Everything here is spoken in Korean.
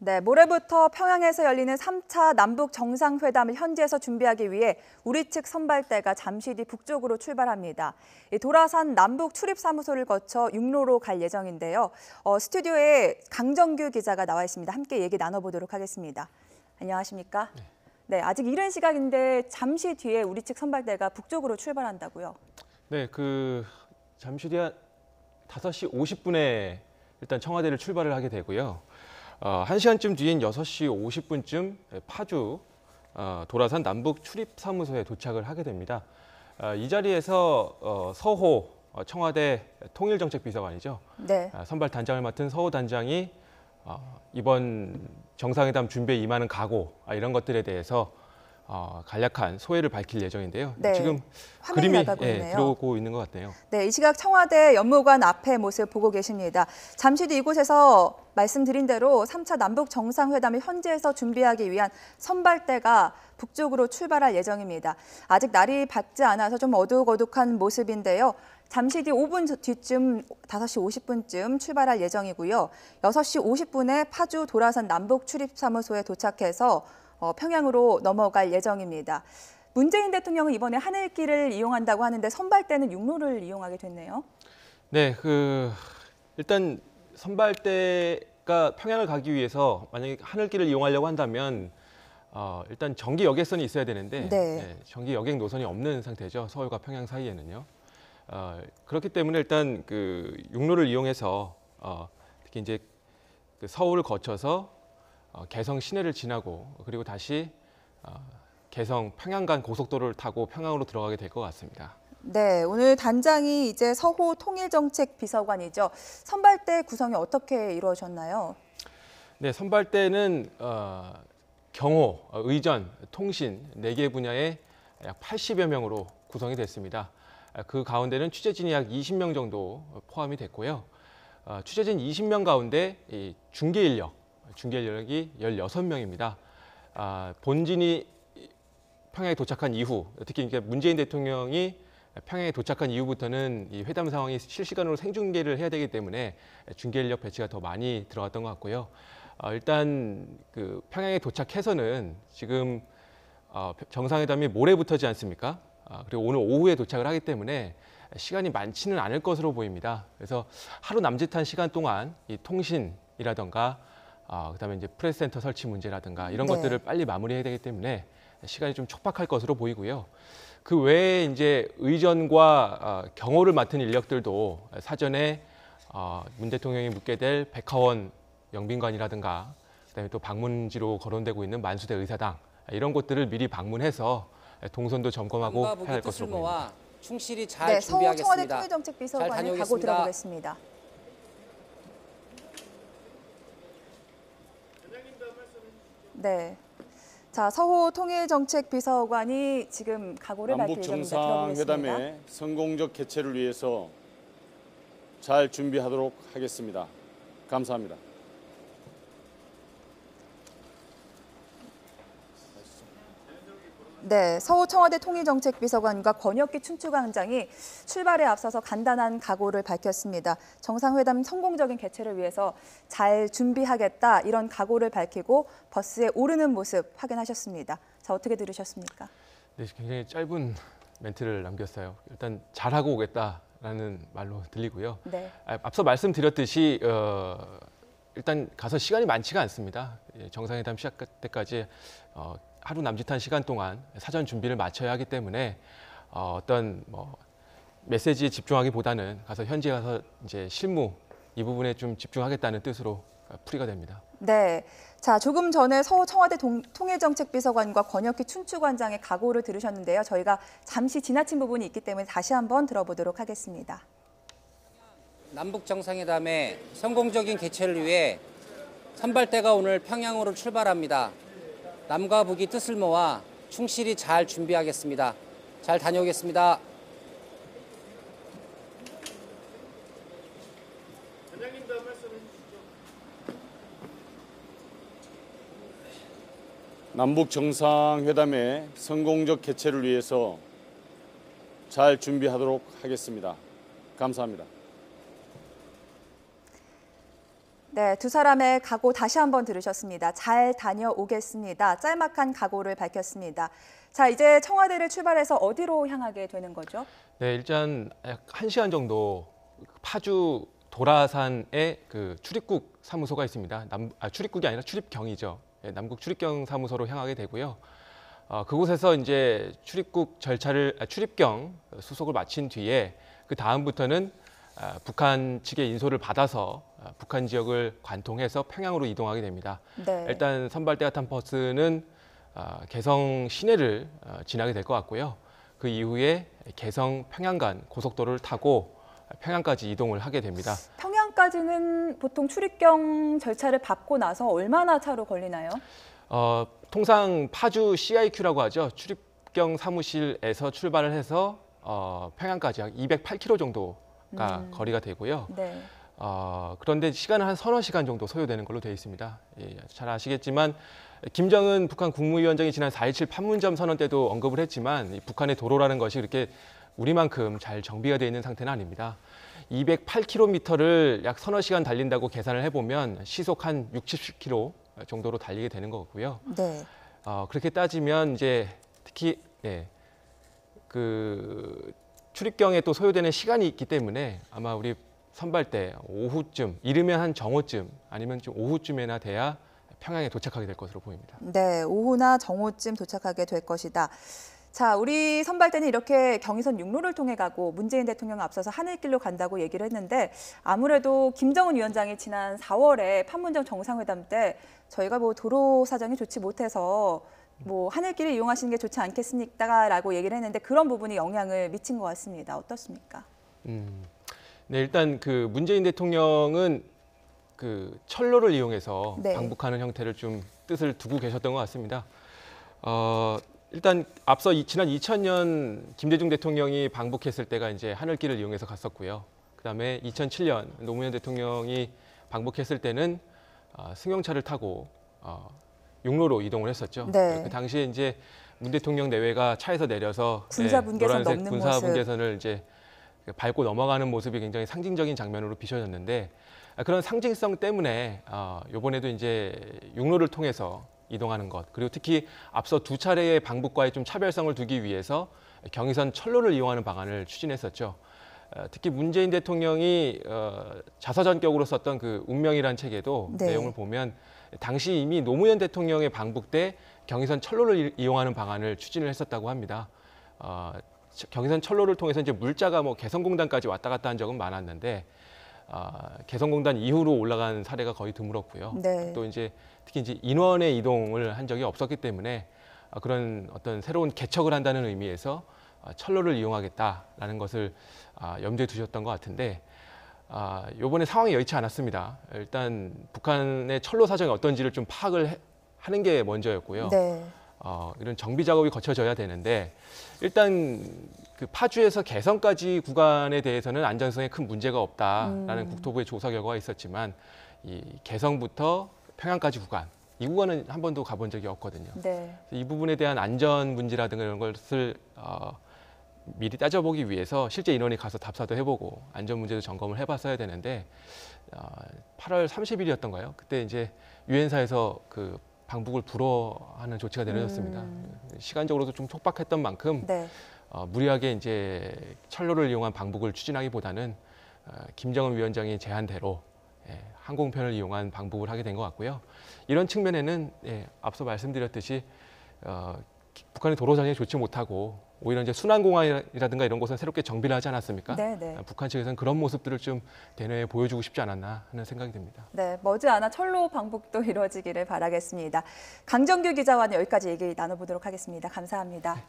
네, 모레부터 평양에서 열리는 3차 남북 정상회담을 현지에서 준비하기 위해 우리 측 선발대가 잠시 뒤 북쪽으로 출발합니다. 도라산 남북 출입사무소를 거쳐 육로로 갈 예정인데요. 스튜디오에 강정규 기자가 나와 있습니다. 함께 얘기 나눠보도록 하겠습니다. 안녕하십니까? 네, 아직 이른 시각인데 잠시 뒤에 우리 측 선발대가 북쪽으로 출발한다고요? 네, 잠시 뒤 5시 50분에 일단 청와대를 출발을 하게 되고요. 1시간쯤 뒤인 6시 50분쯤 파주 도라산 남북 출입사무소에 도착을 하게 됩니다. 이 자리에서 서호 청와대 통일정책비서관이죠. 네. 선발 단장을 맡은 서호 단장이 이번 정상회담 준비에 임하는 각오 이런 것들에 대해서 간략한 소회를 밝힐 예정인데요. 네, 지금 그림이 들어오고 있는 것 같네요. 네, 이 시각 청와대 연무관 앞에 모습 보고 계십니다. 잠시 뒤 이곳에서 말씀드린 대로 3차 남북 정상회담을 현지에서 준비하기 위한 선발대가 북쪽으로 출발할 예정입니다. 아직 날이 밝지 않아서 좀 어둑어둑한 모습인데요. 잠시 뒤 5분 뒤쯤 5시 50분쯤 출발할 예정이고요. 6시 50분에 파주 도라산 남북 출입사무소에 도착해서 평양으로 넘어갈 예정입니다. 문재인 대통령은 이번에 하늘길을 이용한다고 하는데 선발대는 육로를 이용하게 됐네요. 네, 일단 선발대가 평양을 가기 위해서 만약에 하늘길을 이용하려고 한다면 일단 정기 여객선이 있어야 되는데 정기 여객 노선이 없는 상태죠. 서울과 평양 사이에는요. 그렇기 때문에 일단 육로를 이용해서 특히 이제 서울을 거쳐서 개성 시내를 지나고 그리고 다시 개성 평양 간 고속도로를 타고 평양으로 들어가게 될 것 같습니다. 네, 오늘 단장이 이제 서호 통일정책비서관이죠. 선발대 구성이 어떻게 이루어졌나요? 네, 선발대는 경호, 의전, 통신 4개 분야에 약 80여 명으로 구성이 됐습니다. 그 가운데는 취재진이 약 20명 정도 포함이 됐고요. 취재진 20명 가운데 이 중계 인력이 16명입니다. 본진이 평양에 도착한 이후, 특히 이제 문재인 대통령이 평양에 도착한 이후부터는 이 회담 상황이 실시간으로 생중계를 해야 되기 때문에 중계 인력 배치가 더 많이 들어갔던 것 같고요. 일단 평양에 도착해서는 지금 정상회담이 모레부터지 않습니까? 그리고 오늘 오후에 도착을 하기 때문에 시간이 많지는 않을 것으로 보입니다. 그래서 하루 남짓한 시간 동안 이 통신이라던가 그다음에 이제 프레스센터 설치 문제라든가 이런 것들을 빨리 마무리해야 되기 때문에 시간이 좀 촉박할 것으로 보이고요. 그 외에 이제 의전과 경호를 맡은 인력들도 사전에 문 대통령이 묵게 될 백화원 영빈관이라든가 그다음에 또 방문지로 거론되고 있는 만수대 의사당 이런 곳들을 미리 방문해서 동선도 점검하고 해야 할 것으로 보입니다. 충실히 잘 준비하겠습니다. 서호 청와대 통일정책비서관이 가고 들어보겠습니다. 네, 자 서호 통일정책비서관이 지금 각오를 밝힐 예정입니다. 남북 정상회담의 성공적 개최를 위해서 잘 준비하도록 하겠습니다. 감사합니다. 네, 서호 청와대 통일정책비서관과 권혁기 춘추관장이 출발에 앞서서 간단한 각오를 밝혔습니다. 정상회담 성공적인 개최를 위해서 잘 준비하겠다 이런 각오를 밝히고 버스에 오르는 모습 확인하셨습니다. 자, 어떻게 들으셨습니까? 네, 굉장히 짧은 멘트를 남겼어요. 일단 잘하고 오겠다라는 말로 들리고요. 네. 앞서 말씀드렸듯이 일단 가서 시간이 많지가 않습니다. 정상회담 시작 때까지 하루 남짓한 시간 동안 사전 준비를 마쳐야 하기 때문에 어떤 메시지에 집중하기보다는 가서 현지에 가서 이제 실무 이 부분에 좀 집중하겠다는 뜻으로 풀이가 됩니다. 네, 자 조금 전에 서호 청와대 통일정책비서관과 권혁기 춘추관장의 각오를 들으셨는데요. 저희가 잠시 지나친 부분이 있기 때문에 다시 한번 들어보도록 하겠습니다. 남북 정상회담의 성공적인 개최를 위해 선발대가 오늘 평양으로 출발합니다. 남과 북이 뜻을 모아 충실히 잘 준비하겠습니다. 잘 다녀오겠습니다. 남북 정상회담의 성공적 개최를 위해서 잘 준비하도록 하겠습니다. 감사합니다. 네, 두 사람의 각오 다시 한번 들으셨습니다. 잘 다녀오겠습니다. 짤막한 각오를 밝혔습니다. 자, 이제 청와대를 출발해서 어디로 향하게 되는 거죠? 네, 일단 약 1시간 정도 파주 도라산에 그 출입국 사무소가 있습니다. 출입국이 아니라 출입경이죠. 예, 남국 출입경 사무소로 향하게 되고요. 그곳에서 이제 출입경 수속을 마친 뒤에 그 다음부터는 북한 측의 인솔을 받아서 북한 지역을 관통해서 평양으로 이동하게 됩니다. 네. 일단 선발대가 탄 버스는 개성 시내를 지나게 될 것 같고요. 그 이후에 개성 평양 간 고속도로를 타고 평양까지 이동을 하게 됩니다. 평양까지는 보통 출입경 절차를 밟고 나서 얼마나 차로 걸리나요? 통상 파주 CIQ라고 하죠. 출입경 사무실에서 출발을 해서 평양까지 약 208km 정도가 거리가 되고요. 네. 그런데 시간은 한 서너 시간 정도 소요되는 걸로 되어 있습니다. 예, 잘 아시겠지만 김정은 북한 국무위원장이 지난 4.27 판문점 선언 때도 언급을 했지만 북한의 도로라는 것이 그렇게 우리만큼 잘 정비가 되어 있는 상태는 아닙니다. 208km를 약 서너 시간 달린다고 계산을 해보면 시속 한 60km 정도로 달리게 되는 거고요. 네. 그렇게 따지면 이제 특히 그 출입경에 또 소요되는 시간이 있기 때문에 아마 우리 선발대 오후쯤, 이르면 한 정오쯤 아니면 좀 오후쯤에나 돼야 평양에 도착하게 될 것으로 보입니다. 네, 오후나 정오쯤 도착하게 될 것이다. 자, 우리 선발대는 이렇게 경의선 육로를 통해 가고 문재인 대통령 앞서서 하늘길로 간다고 얘기를 했는데 아무래도 김정은 위원장이 지난 4월에 판문점 정상회담 때 저희가 뭐 도로 사정이 좋지 못해서 뭐 하늘길을 이용하시는 게 좋지 않겠습니까라고 얘기를 했는데 그런 부분이 영향을 미친 것 같습니다. 어떻습니까? 네, 일단 그 문재인 대통령은 그 철로를 이용해서 네. 방북하는 형태를 좀 뜻을 두고 계셨던 것 같습니다. 일단 앞서 지난 2000년 김대중 대통령이 방북했을 때가 이제 하늘길을 이용해서 갔었고요. 그다음에 2007년 노무현 대통령이 방북했을 때는 승용차를 타고 육로로 이동을 했었죠. 네. 그 당시에 이제 문 대통령 내외가 차에서 내려서 군사분계선 노란색 넘는 군사분계선을 이제 밟고 넘어가는 모습이 굉장히 상징적인 장면으로 비춰졌는데 그런 상징성 때문에 이번에도 이제 육로를 통해서 이동하는 것 그리고 특히 앞서 두 차례의 방북과의 좀 차별성을 두기 위해서 경의선 철로를 이용하는 방안을 추진했었죠. 특히 문재인 대통령이 자서전격으로 썼던 그 운명이라는 책에도 네. 내용을 보면 당시 이미 노무현 대통령의 방북 때 경의선 철로를 이용하는 방안을 추진을 했었다고 합니다. 경의선 철로를 통해서 이제 물자가 뭐 개성공단까지 왔다 갔다 한 적은 많았는데 개성공단 이후로 올라간 사례가 거의 드물었고요. 네. 또 이제 특히 이제 인원의 이동을 한 적이 없었기 때문에 그런 어떤 새로운 개척을 한다는 의미에서 철로를 이용하겠다라는 것을 염두에 두셨던 것 같은데 이번에 상황이 여의치 않았습니다. 일단 북한의 철로 사정이 어떤지를 좀 파악을 하는 게 먼저였고요. 네. 이런 정비 작업이 거쳐져야 되는데 일단 그 파주에서 개성까지 구간에 대해서는 안전성에 큰 문제가 없다라는 국토부의 조사 결과가 있었지만 이 개성부터 평양까지 구간 이 구간은 한 번도 가본 적이 없거든요. 네. 이 부분에 대한 안전 문제라든가 이런 것을 미리 따져보기 위해서 실제 인원이 가서 답사도 해보고 안전 문제도 점검을 해봤어야 되는데 8월 30일이었던가요? 그때 이제 유엔사에서 그 방북을 불허하는 조치가 내려졌습니다. 시간적으로도 좀 촉박했던 만큼 네. 무리하게 이제 철로를 이용한 방북을 추진하기보다는 김정은 위원장이 제안대로 항공편을 이용한 방북을 하게 된 것 같고요. 이런 측면에는 앞서 말씀드렸듯이 북한의 도로 상황이 좋지 못하고 오히려 이제 순환공항이라든가 이런 곳은 새롭게 정비를 하지 않았습니까? 네, 네. 북한 측에서는 그런 모습들을 좀 대내에 보여주고 싶지 않았나 하는 생각이 듭니다. 네, 머지않아 철로 방북도 이루어지기를 바라겠습니다. 강정규 기자와는 여기까지 얘기 나눠보도록 하겠습니다. 감사합니다.